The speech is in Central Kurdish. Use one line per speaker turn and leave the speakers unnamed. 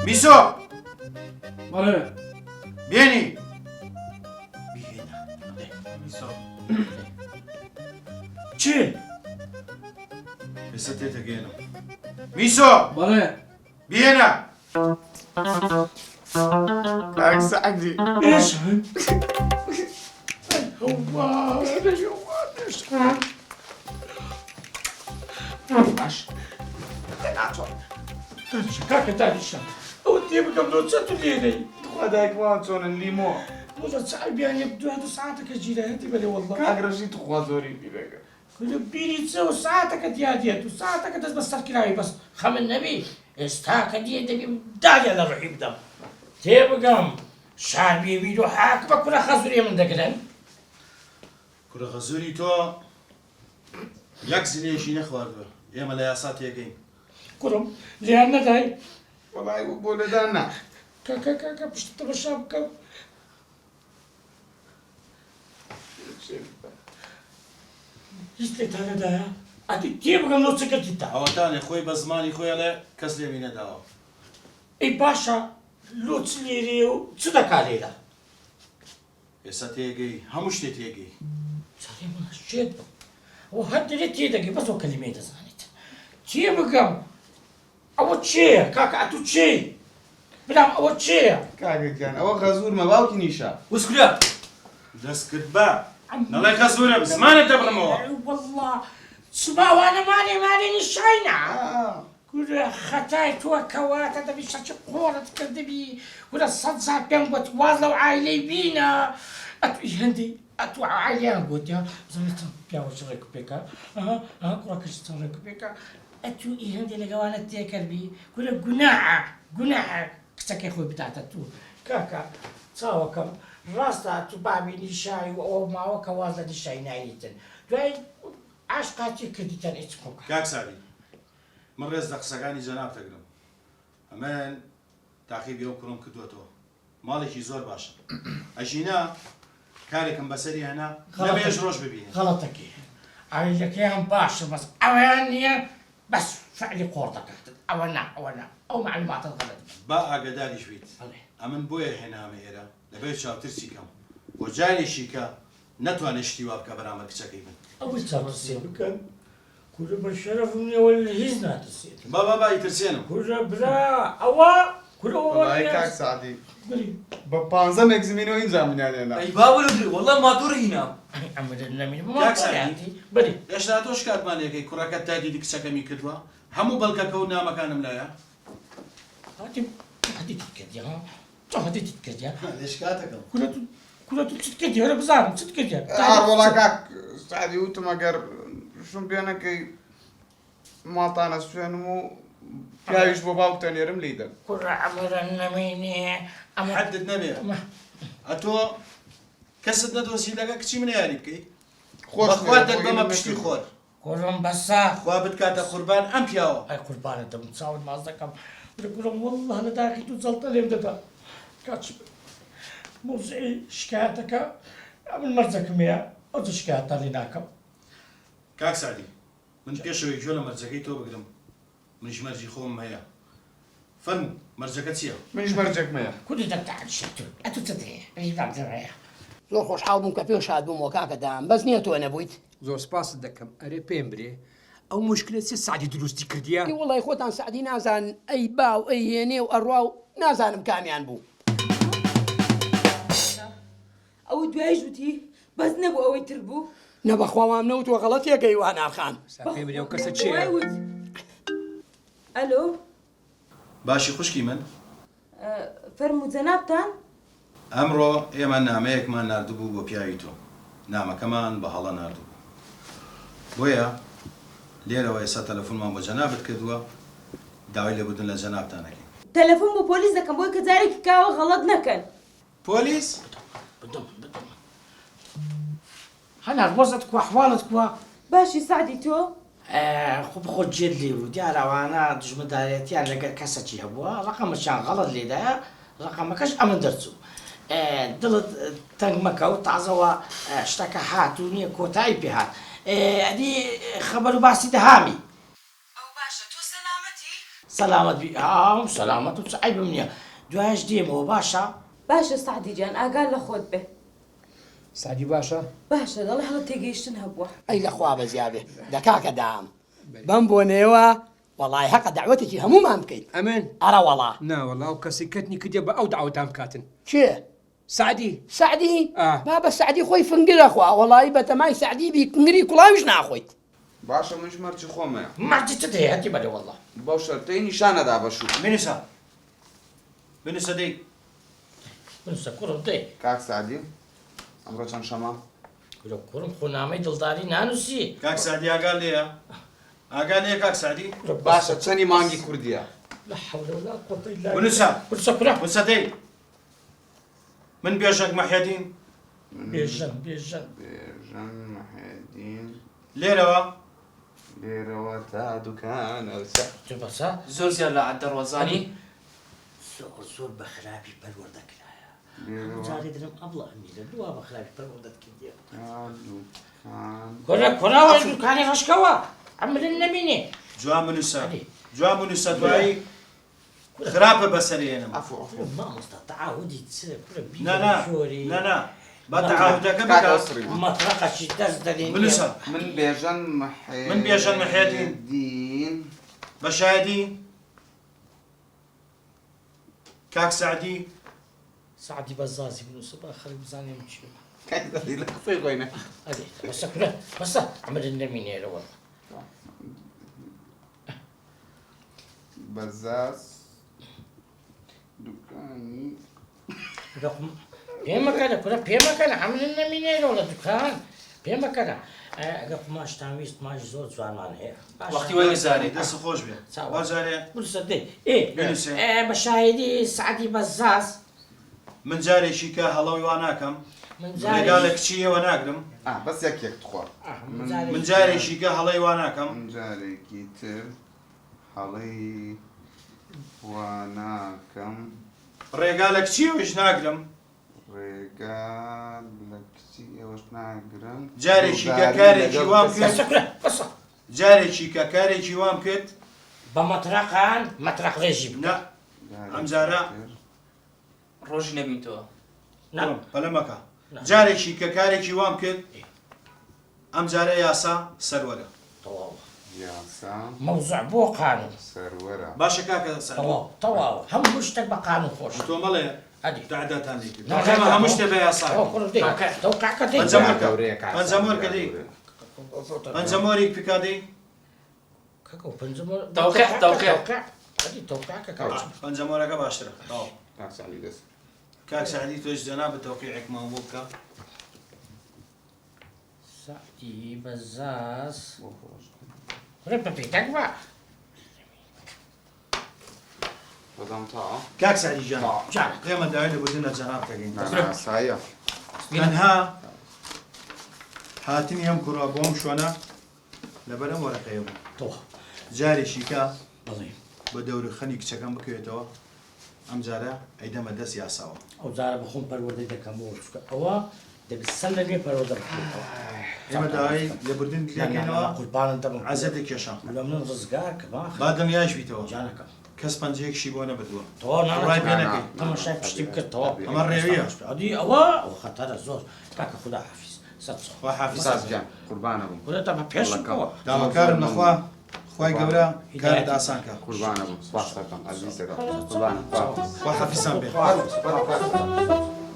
میسۆ
بەڵێ
بێنی
چی؟
ئێستا تێتەگەێنم میسۆ
بەڵێ
بێنە
کاک سعدی
ئێش
باش
کاکە دانیشە ئەوە تێ بکەم دۆ چەند و لێرەی
خوا دایکمان چۆنن لیمۆ
وەزە چای بیانێ دوای دو ساعتەکە جیرایەتی بەلێ وەڵڵا
کاگڕژی تو خوا زۆری بیرەکە
لە بیری چێ و ساعتەکە دیادێت و ساعتەکە دەست بە سەرکراوی بەس خەمن نەبی ئێستاکە دیێ دەبی داگە لە ڕحی بدەم تێ بگەم شار بێبیر و حاک بە کورە خەزوری من دەگرن
کوڕە خەزوری تۆ یەک زلێژی نەخواردووە ئێمە لە یاسا تێگەین
کوڕم لیان نەدای
وەڵای بۆ لەدان نا
کاکە پشتتە بەشا بکەم هیچ لێتا نەدایە ئەتی تێ بگەم لۆ چەکەتی تا
ئەوەتانێ خۆی بە زمانی خۆی لێ کەس لێوی نەداوە
ئەی باشە لۆ چ لێرێ و چ دەکا لێرە
ئێستا تێگەی هەموو شتێ تێگەی
چاڕێ من شێت بم ئەوە هەر دەرێت تێدەگەی بەس ئەو کەلیمەی دەزانێت تێ بگەم ئەوە چێیە کاکە ئەتو چێ برام ئەوە چێیە
کاگەکیان ئەوە خەزورمە باوکی نیشە
وسکرا
دەست کرد بە نەڵێ خەزورە زمانت دەبڕمەوە
والله سباوانە مانێ نیشاینا گورە خەتای تۆ کەواتە دەبی شەچ قۆڵت کردبی گورە سەد ساعت پێم گوت واز لەو عایلەی بینە ئەتوی هەندی ئەتو عایلیان گوتیا بزانێتم پیاوە ڕێک پێکە کوڕەکەش ڕێک پێکە ئەتو ئی هەندی لەگەوانە تێکردبی گورە گوناعە کچەکەی خۆی بداتە تو کاکە چاوەکەم ڕاستە تو بابی نیشای و ئەوە ماوە کە واز لە دیشای نایتن دوای عاشقاتی کردیتەن هیچ خۆکە
کاک سالی من ڕێز لە قسەکانی جەناب دەگرم ئەمەن تاقیبی ئەو کوڕم کردوێتەوە ماڵێکی زۆر باشە ئەژینە کارێکم بەسەری هەنا نەبێژ ڕۆژ ببینێ
غەڵەتەکەی عایلەکەیان باشە بەس ئەویان نییە بەس فعلی قۆڕ دەکات ئەوە نا ئەو معلوماتە غەڵەت
با ئاگداریش بیت ئەمن بۆیە هێنامە ئێرە لەبێت چاوترسی کەم بۆ جارێکی کە نەتوانێت شتی وا بکە بەرامبەر کچەکەی من
ئەوەی چاوترسێ بکەن کورە بە شەرەفم نێوە لە هیچ ناترسێت
با ئیترسێنم
کورە برا ئەوە کورە
وەڵای کاک سعدی
بری
بە 15 مێگزمینەوە اینجا منیانێنا
ای بابا لدري والله ما دور هنا
ئەمە نەمین
کاک سالی
بری
هێشتا تۆش کاتمانێکەکەی کوڕەکەت تا دیدی کچەکەمی کردووە هەموو بەڵکەکە و نامەکانم لایە
هەدی کردی ها تۆ هەدی کردی
لێش کاتەکەم
کورە تو چیت کردی هەرە بزانم چیت کردی
وەڵا کاک سعدی وتم ئەگەر شوم پێ نەکەی ماڵتانە سوێنم و پیاویش بۆ باوکتە نێرم لیدەن
کوڕە ئەمەرە نەمینێ ئەمە
حدت نەبێ ئەتۆ کەست نەدۆسی لەگە کچی من یاری بکەی خۆخوا دەبەمە پشتی خۆر
کوڕم بەسا
خوا بتکاتە قوربان ئەم پیاوە
ئەی قوربانە دەم چاوت ماز دەکەم کوڕم وەڵڵا لە داخی تو جەڵتە لێم دەدا کاچ موزعی شکایەتەکە من مەرجەکەم هەیە ئەو چ شکایەتە لێ ناکەم
کاک سالی من پێشەوەی گوێ لە مەرجەکەی تۆ بگرم منیش مەرجی خۆم هەیە فەرموو مەرجەکە چییە؟
منیش مەرجێکمەیە
کوردی دەتەعشتو ئەتو چ هەیە ڕێژدامجەڕەیە
زۆر خۆشحاڵ بووم کە پێشاد بوومەوە کاکەدام بەس نییە تۆ نەبوویت
زۆر سپاست دەکەم ئەرێ پێم برێ ئەو مشکلت چه سعدی دروستی کردیە
وڵی خۆتان سعدی نازان ئەی باو ئەی هێنێ و ئەڕوا و نازانم کامیان بوو
ئەو دوایش وتی بەس نەبوو ئەوەی تر بوو
نەبەخواوام نەوتوە غەڵەتێکەی واناخان
پێم برێ ئەو کەسە چێە
ئەلۆ
باشی خوشکی من
فەرموو جەنابتان
ئەمڕۆ ئێمە نامەیەکمان نردبوو بۆ پیاوی تۆ نامەکەمان بە هەڵە نردبوو بۆیە لێرەوە ئێستا تەلەفۆنمان بۆ جەنابەت کردووە داوای لێبوردن لە جەنابتانەکەین
تەلەفۆن بۆ پۆلیس دەکەم بۆی کە جارێکی کاوە غەڵەت نەکەن
پۆلیس
بدم هەنار وەزت کووە حواڵت کووە
باشی سعدی تۆ
خۆ بخۆ جێت لێ و دیارەوانە دژمەدارەتیان لەگەر کەسەکی هەبووە ڕقەمەشان غەڵەت لێدایە ڕقەمەکەش ئەمن دەرچوو دڵت تەنگ مەکە و تازەوە شتەکە هاتوو نییە کۆتایی پێ هات ئەدی خەبەر و باسی دەهامی
ئەو باشە تۆ سەلامەتی
سلامت بی سلامت و سعی بمنیە دوایش دێمەوە باشە
باشە سعدی جان ئاگار لە خۆت بێ
سعدی باشە
باشە دەڵێ هەڵە تێگەیشتن هەبووە
ئەی لەخوا بەزیابێ دەکاکە دام بەم بۆ نێوە وەڵای حەقە دعوەتێکی هەمومان بکەین
ئەمن
ئەرە وەڵا
ناوەڵا و کەسی کەتنی کردێ بە ئەو داوتام کاتن
چێ
سعدی
سعدی
آه.
بابە سعدی خۆی فنگرە خوا وەڵی بەتەمای سعدی بی کنگری کوڵاویش ناخۆیت
باشە منش مەرجی خۆمەیە
مردی تە دەیە هەتی بەدە وەڵا
بەو شەرتەی نیشانەدا بەشوو
بنووسە بنووسە دەی
بنووسە کوڕم دێ
کاک سعدی ئەمڕۆ چەند شەمە
کورە کوڕم خۆنامەی دڵداری نانووسی
کاک سعدی ئاگال لێیە ئاگال لێیە کاک سعدی
باشە چەندی مانگی کوردیە
لا حول ولا قوة إلا بالله
بنووسە
بنووسە کورە
بنووسە دەی من بێژەک مەحیەدین
بێژەن بێژەن
بێژەن مەحێدین
لێرەوە
لێرەوە تا دوکانە
تو بەسە
زۆر زیاد لە عەددەڕوەزانی
زۆر بە خراپی پەروەردەکرایە
لێرەوە
جارێ درم ئەبڵە ئەمیرە دووا بە خراپی پەروەردەت کردیە
تا دوکان
کۆراوە دوکانی ڕشکەوە ئەمرن نەبینێ
جوان بنووسە
عەلی.
جوان بنووسە دوایی خراپە بەسەرێنم
عفو عفو
مامۆستا تەعاودی چرە کورە
نانا بە تەعاودەکە
کاک
بکە
ئەوسری
مەترەقەشی دەست دەدەین
بنووسە
من بێژەن
من بێژەن
مەحێدین
بە شایدی کاک سعدی
سعدی بەزازی بنووسە با خەڵک بزانێم چی
کاک سعدی لە قسەی خۆینە
ئەدێ بەسە کورە بەسە ئەمرن نەبینێرەوە
بەزاز دوکانی
پێمەکەنە کورە پێمەکەنە ئەمرن نەبینێرەوە لە دوکان پێمەکەنە ئەگە ماشتان ویست ماش زۆر جوانمان هەیە
وەختی وەی نزارێ
دەست خۆش بێ وەجارێ
بنووسە دێ بە شایدی سعدی بەزاز
من جارێکی کە هەڵەوی وا ناکەم
من
ڕێگا لە کچیەوە ناگرم
بەس یەکێک تخوا
من جارێکی کە هەڵەی وا ناکەم
من جارێکی تر هەڵەی وا ناکەم
ڕێگا لە کچیەوەش ناگرم
ڕێگا لە کچی ئێوەش ناگرم
جارێکی کە کارێکی وام کرد
بەسە کورە بەسە
جارێکی کە کارێکی وام کرد
بە مەترەقان مەترەق ڕێژی بکە
نە ئەم جارە
ڕۆژی نەبینتەوە
پەلەمەکە جارێکی کە کارێکی وام کرد ئەم جارە یاسا سەروەرە
تەواوە
یاسا
مەوزوع بۆ قانون
سەروەرە
باشە کاکە سەروە
تەواوە هەموو شتێک بە قانون خۆش
تۆ مەڵێ
ئەدی
تعداتان لێ کرد
نا،
ئەمە هەموو شتێ بە یاسا
کوڕ دێ تەوقعکە دێ
پەنجەمۆرکە دەی پەنجەمۆرێک پکا دەی
کەکە پەنجەمۆر
تەوقع
ئەدی تەوقعکە کاوچ
پەنجەمۆرەکە باشترە تەواو
کاک سعدی دەست
کاک سعدی تۆش جەنا بە تەوقیعێکمان بۆ بکە
سعدی بەزاز کوڕە بە پێکەک بە
بەدەم تا
کاک سعدی جان
جان
ئێمە داوای لە بودنە جەناب دەگەین
ناسایە
تەنها هاتنی ئەم کوڕە بۆم شوێنە لەبەرم وەرەقەیە بوو
تەوا
جارێکی کە
بەڵێ
بە دەورخەنی کچەکەم بکوێتەوە ئەم جارە ئەیدەمە دەست یاساوە
ئەو جارە بەخۆم پەروەردەی دەکەم بۆ چکە ئەوە دەبێت سەر لەگوێ پەروەردە بکرێتەوە
ئێمە داوای لە بردن دەکەینەوە
قوربانم دەبم
عەزە دەکێشان
لە من ڕزگار کە باخ
با دڵنیاش بیتەوە
جانەکەم
کەس پەنجەیەکشی بۆ نەبردووە
تەوا
ڕای پێ نەکەی
تەماشای پشتی بکردەوە
ئەمە ڕێویە
ئەدی ئەوە خەتەرە زۆر کاکە خدا حافظ سەد ساڵ
خوا حافظ
ساز جان قوربانە بووم
خودتا بە پێشەوە
داواکارم نەخوا خوای گەورە کارت ئاسان کە
قوربانە بووم سپاس دەکەم ئەزیز دەکەم قوربانە
خوا حافیزان بێ
خوا